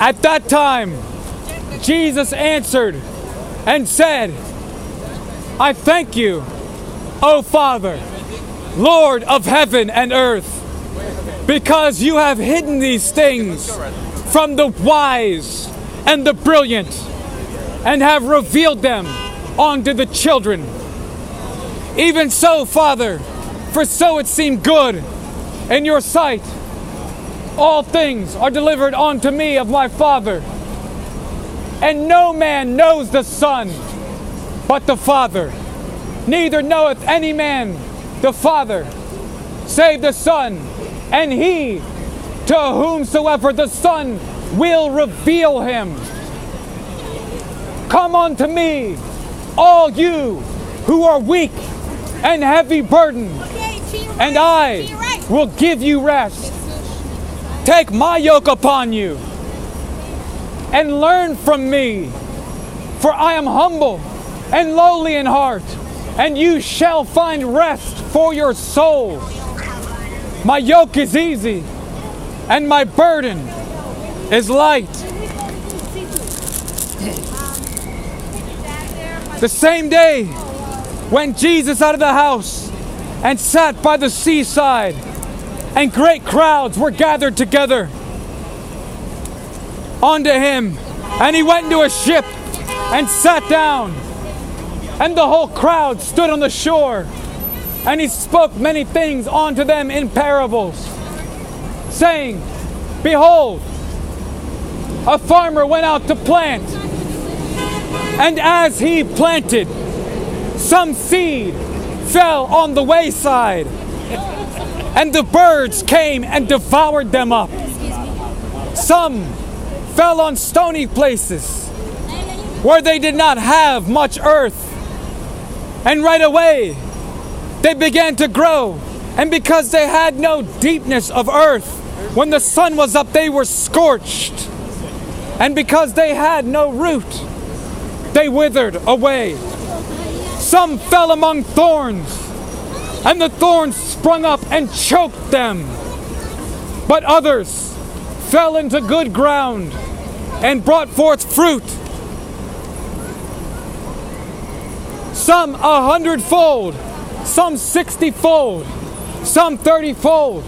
At that time, Jesus answered and said, I thank you, O Father, Lord of heaven and earth, because you have hidden these things from the wise and the brilliant, and have revealed them unto the children. Even so, Father, for so it seemed good in your sight. All things are delivered unto me of my Father, and no man knows the Son but the Father, neither knoweth any man the Father, save the Son, and he to whomsoever the Son will reveal him. Come unto me, all you who are weak and heavy burdened, and I will give you rest. Take my yoke upon you, and learn from me, for I am humble and lowly in heart, and you shall find rest for your souls. My yoke is easy, and my burden is light. The same day, went Jesus out of the house and sat by the seaside, and great crowds were gathered together unto him. And he went into a ship and sat down, and the whole crowd stood on the shore. And he spoke many things unto them in parables, saying, Behold, a farmer went out to plant, and as he planted, some seed fell on the wayside, and the birds came and devoured them up. Some fell on stony places, where they did not have much earth, and right away they began to grow, and because they had no deepness of earth, when the sun was up they were scorched, and because they had no root, they withered away. Some fell among thorns, and the thorns sprung up and choked them. But others fell into good ground and brought forth fruit, some 100-fold, some 60-fold, some 30-fold.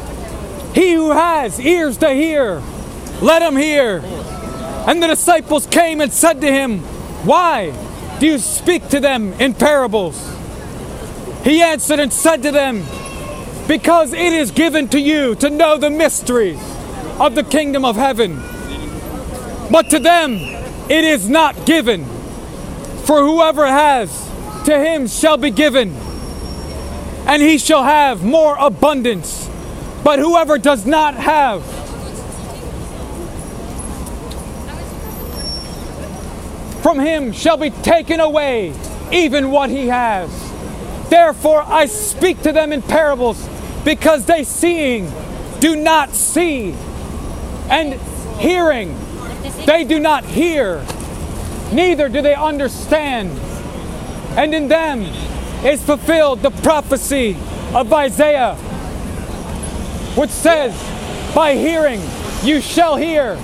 He who has ears to hear, let him hear. And the disciples came and said to him, Why do you speak to them in parables? He answered and said to them, Because it is given to you to know the mysteries of the kingdom of heaven, but to them it is not given. For whoever has, to him shall be given, and he shall have more abundance. But whoever does not have, from him shall be taken away even what he has. Therefore I speak to them in parables, because they seeing do not see, and hearing they do not hear, neither do they understand. And in them is fulfilled the prophecy of Isaiah, which says, By hearing you shall hear,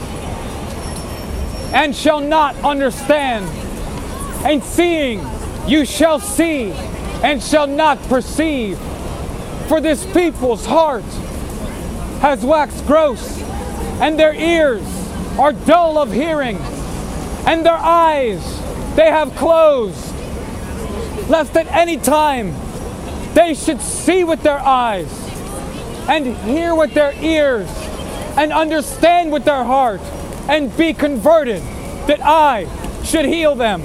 and shall not understand, and seeing you shall see, and shall not perceive. For this people's heart has waxed gross, and their ears are dull of hearing, and their eyes they have closed, lest at any time they should see with their eyes, and hear with their ears, and understand with their heart, and be converted, that I should heal them.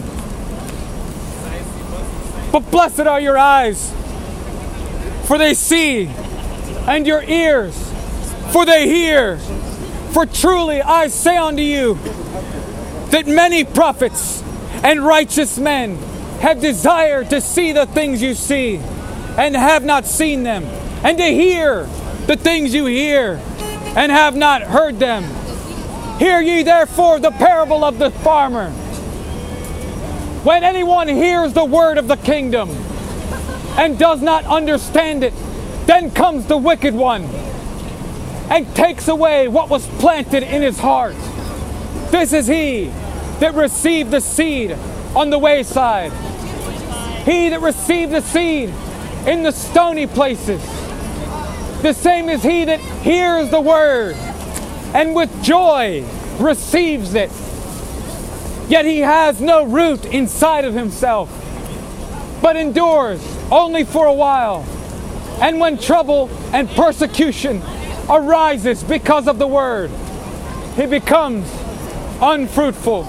But blessed are your eyes, for they see, and your ears, for they hear. For truly I say unto you, that many prophets and righteous men have desired to see the things you see, and have not seen them, and to hear the things you hear, and have not heard them. Hear ye therefore the parable of the farmer. When anyone hears the word of the kingdom, and does not understand it, then comes the wicked one, and takes away what was planted in his heart. This is he that received the seed on the wayside. He that received the seed in the stony places. The same is he that hears the word and with joy receives it. Yet he has no root inside of himself, but endures only for a while. And when trouble and persecution arises because of the word, he becomes unfruitful.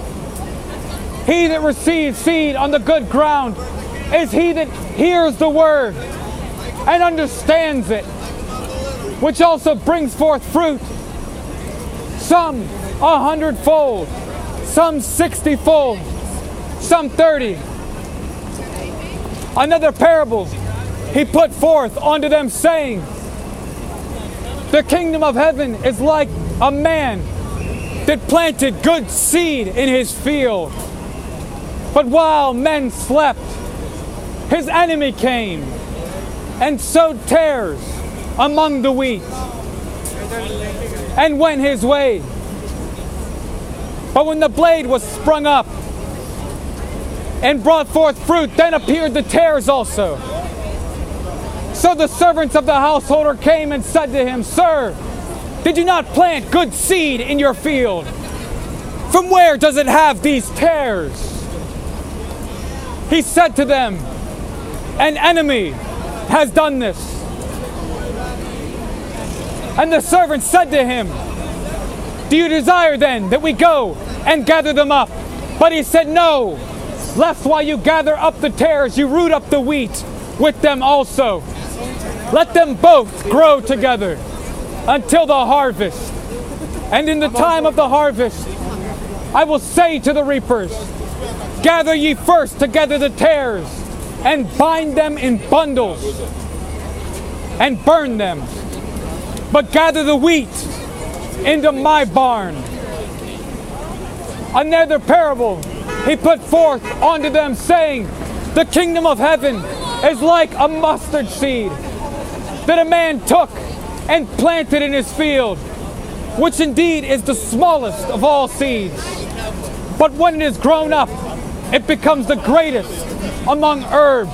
He that receives seed on the good ground is he that hears the word and understands it, which also brings forth fruit, some 100-fold, some 60-fold, some 30. Another parable he put forth unto them, saying, the kingdom of heaven is like a man that planted good seed in his field. But while men slept, his enemy came and sowed tares among the wheat and went his way. But when the blade was sprung up and brought forth fruit, then appeared the tares also. So the servants of the householder came and said to him, Sir, did you not plant good seed in your field? From where does it have these tares? He said to them, an enemy has done this. And the servant said to him, do you desire then that we go and gather them up? But he said, no, lest while you gather up the tares, you root up the wheat with them also. Let them both grow together until the harvest. And in the time of the harvest, I will say to the reapers, gather ye first together the tares, and bind them in bundles, and burn them. But gather the wheat into my barn. Another parable he put forth unto them, saying, the kingdom of heaven is like a mustard seed that a man took and planted in his field, which indeed is the smallest of all seeds. But when it is grown up, it becomes the greatest among herbs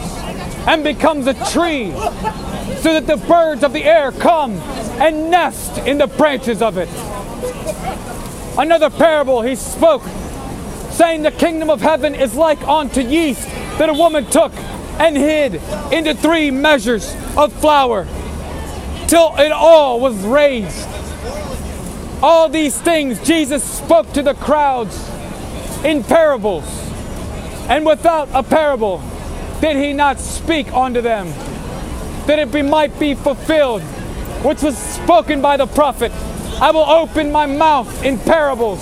and becomes a tree, so that the birds of the air come and nest in the branches of it. Another parable he spoke, saying, the kingdom of heaven is like unto yeast that a woman took and hid into 3 measures of flour, till it all was raised. All these things Jesus spoke to the crowds in parables, and without a parable did he not speak unto them, that it might be fulfilled, which was spoken by the prophet. I will open my mouth in parables.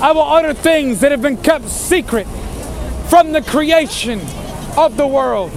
I will utter things that have been kept secret from the creation of the world.